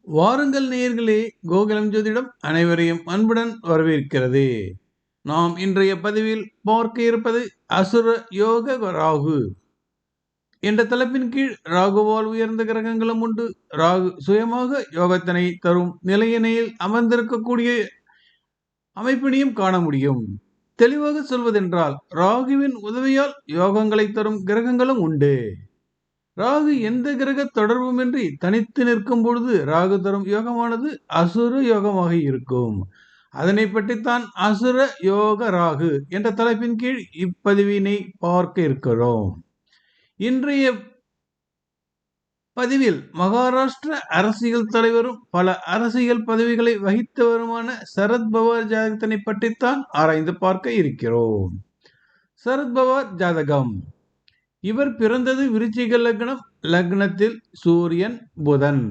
வாருங்கள் நேயர்களே, கோகுலம் ஜோதிடம் அனைவரையும் அன்புடன் வரவேற்கிறது. நாம் இன்றைய பதிவில் பார்க்க இருப்பது அசுர யோக ராகு என்ற தலைப்பின் கீழ் ராகுவால் உயர்ந்த கிரகங்களும் உண்டு. ராகு சுயமாக யோகத்தினை தரும் நிலையினையில் அமர்ந்திருக்கக்கூடிய அமைப்பினையும் காண முடியும். தெளிவாக சொல்வதென்றால் ராகுவின் உதவியால் யோகங்களை தரும் கிரகங்களும் உண்டு. ராகு எந்த கிரக தொடர்புமின்றி தனித்து நிற்கும் பொழுது ராகு தரும் யோகமானது அசுர யோகமாக இருக்கும். அதனை பற்றித்தான் அசுர யோக ராகு என்ற தலைப்பின் கீழ் இப்பதிவினை பார்க்க இருக்கிறோம். இன்றைய பதிவில் மகாராஷ்டிர அரசியல் தலைவரும் பல அரசியல் பதவிகளை வகித்தவருமான சரத்பவார் ஜாதகத்தினை பற்றித்தான் ஆராய்ந்து பார்க்க இருக்கிறோம். சரத்பவார் ஜாதகம். இவர் பிறந்தது விருச்சிக லக்னம். லக்னத்தில் சூரியன் புதன்,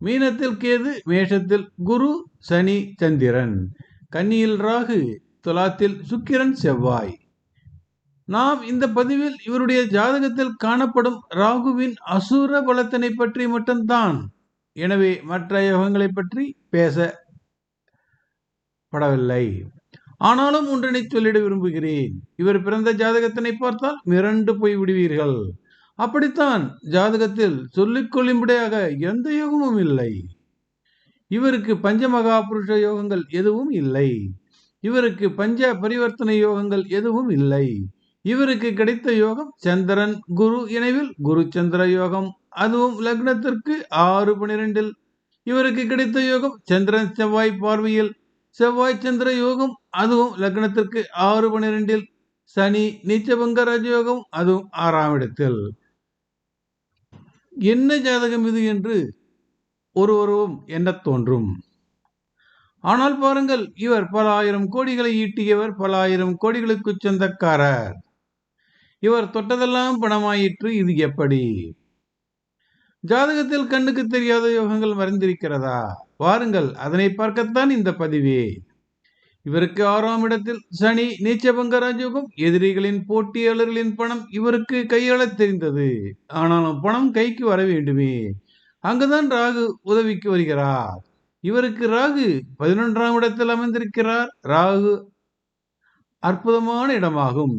மீனத்தில் கேது, மேஷத்தில் குரு சனி சந்திரன், கன்னியில் ராகு, துலாத்தில் சுக்கிரன் செவ்வாய். நாம் இந்த பதிவில் இவருடைய ஜாதகத்தில் காணப்படும் ராகுவின் அசுர பலத்தினை பற்றி மட்டும்தான், எனவே மற்ற யோகங்களை பற்றி பேசப்படவில்லை. ஆனாலும் ஒன்றினை சொல்லிட விரும்புகிறேன். இவர் பிறந்த ஜாதகத்தினை பார்த்தால் மிரண்டு போய் விடுவீர்கள். அப்படித்தான் ஜாதகத்தில் சொல்லிக் கொள்ளும்படியாக எந்த யோகமும் இல்லை. இவருக்கு பஞ்சமகா புருஷ யோகங்கள் எதுவும் இல்லை. இவருக்கு பஞ்ச பரிவர்த்தனை யோகங்கள் எதுவும் இல்லை. இவருக்கு கிடைத்த யோகம் சந்திரன் குரு இணைவில் குரு சந்திர யோகம், அதுவும் லக்னத்திற்கு 6-12. இவருக்கு கிடைத்த யோகம் சந்திரன் செவ்வாய் பார்வையில் செவ்வாய் சந்திர யோகம், அதுவும் லக்னத்திற்கு 6-12. சனி நீச்சபங்க ராஜயோகம், அதுவும் 6ஆம் இடத்தில். என்ன ஜாதகம் இது என்று ஒருவரும் எண்ண தோன்றும். ஆனால் பாருங்கள், இவர் பல ஆயிரம் கோடிகளை ஈட்டியவர், பல ஆயிரம் கோடிகளுக்கு சொந்தக்காரர். இவர் தொட்டதெல்லாம் பணமாயிற்று. இது எப்படி? ஜாதகத்தில் கண்ணுக்கு தெரியாத யோகங்கள் மறைந்திருக்கிறதா? வாருங்கள், அதனை பார்க்கத்தான் இந்த பதிவே. இவருக்கு 6ஆம் இடத்தில் சனி நீச்சபங்க ராஜயோகம். எதிரிகளின் போட்டியாளர்களின் பணம் இவருக்கு கையாளத் தெரிந்தது. ஆனாலும் பணம் கைக்கு வர வேண்டுமே, அங்குதான் ராகு உதவிக்கு வருகிறார். இவருக்கு ராகு 11ஆம் இடத்தில் அமர்ந்திருக்கிறார். ராகு அற்புதமான இடமாகும்.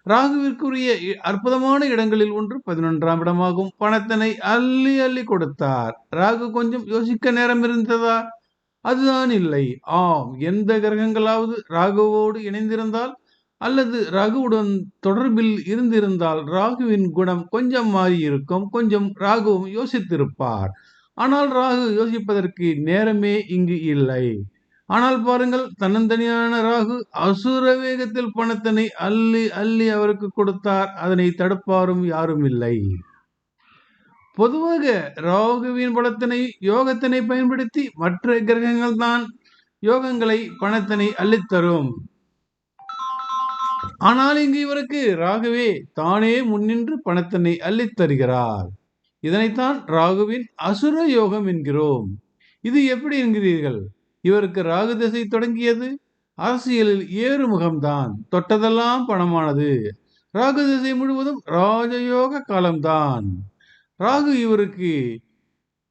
ராகுவிற்குரிய அற்புதமான இடங்களில் ஒன்று 11ஆம் இடமாகும். பணத்தினை அள்ளி அள்ளி கொடுத்தார். ராகு கொஞ்சம் யோசிக்க நேரம் இருந்ததா? அதுதான் இல்லை. ஆம், எந்த கிரகங்களாவது ராகுவோடு இணைந்திருந்தால் அல்லது ராகுவுடன் தொடர்பில் இருந்திருந்தால் ராகுவின் குணம் கொஞ்சம் மாறி இருக்கும். கொஞ்சம் ராகுவும் யோசித்திருப்பார். ஆனால் ராகு யோசிப்பதற்கு நேரமே இங்கு இல்லை. ஆனால் பாருங்கள், தன்னந்தனியான ராகு அசுர வேகத்தில் பணத்தினை அள்ளி அள்ளி அவருக்கு கொடுத்தார். அதனை தடுப்பாரும் யாரும் இல்லை. பொதுவாக ராகுவின் பலத்தினை யோகத்தினை பயன்படுத்தி மற்ற கிரகங்கள் தான் யோகங்களை பணத்தினை அள்ளித்தரும். ஆனால் இங்கு இவருக்கு ராகுவே தானே முன்னின்று பணத்தினை அள்ளித் தருகிறார். இதனைத்தான் ராகுவின் அசுர யோகம் என்கிறோம். இது எப்படி என்கிறீர்கள்? இவருக்கு ராகு திசை தொடங்கியது அரசியலில் ஏறுமுகம்தான். தொட்டதெல்லாம் பணமானது. ராகு திசை முழுவதும் ராஜயோக காலம்தான். ராகு இவருக்கு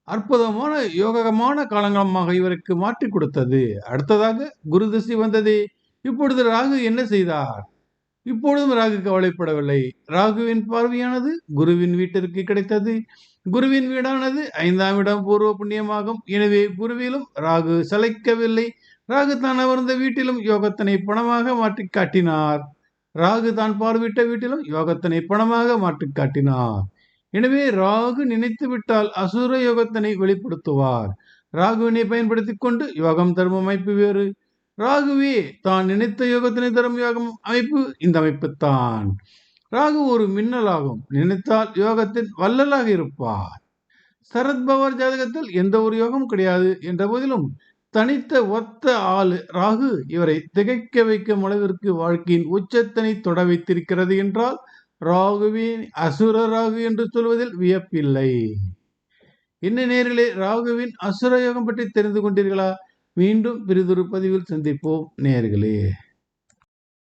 அற்புதமான யோகமான காலங்களாக இவருக்கு மாற்றி கொடுத்தது. அடுத்ததாக குரு திசை வந்தது. இப்பொழுது ராகு என்ன செய்தார்? இப்பொழுதும் ராகு கவலைப்படவில்லை. ராகுவின் பார்வையானது குருவின் வீட்டிற்கு கிடைத்தது. குருவின் வீடானது 5ஆம் இடம் பூர்வ புண்ணியமாகும். எனவே குருவிலும் ராகு சளைக்கவில்லை. ராகு தான் அமர்ந்த வீட்டிலும் யோகத்தினை பணமாக மாற்றி காட்டினார். ராகு தான் பார்வையிட்ட வீட்டிலும் யோகத்தினை பணமாக மாற்றி காட்டினார். எனவே ராகு நினைத்து விட்டால் அசுர யோகத்தினை வெளிப்படுத்துவார். ராகுவினை பயன்படுத்திக் கொண்டு யோகம் தரும் அமைப்பு வேறு. ராகுவே தான் நினைத்த யோகத்தினை தரும் யோகம் அமைப்பு இந்த அமைப்பு தான். ராகு ஒரு மின்னலாகும். நினைத்தால் யோகத்தின் வல்லலாக இருப்பார். சரத்பவார் ஜாதகத்தில் எந்த ஒரு யோகம் கிடையாது என்ற போதிலும் தனித்த ஒத்த ஆளு ராகு இவரை திகைக்க வைக்கும் அளவிற்கு வாழ்க்கையின் உச்சத்தினை தொட வைத்திருக்கிறது என்றால் ராகுவின் அசுர ராகு என்று சொல்வதில் வியப்பில்லை. என்ன நேரிலே ராகுவின் அசுர யோகம் பற்றி தெரிந்து கொண்டீர்களா? மீண்டும் பிறிதொரு பதிவில் சந்திப்போம் நேயர்களே.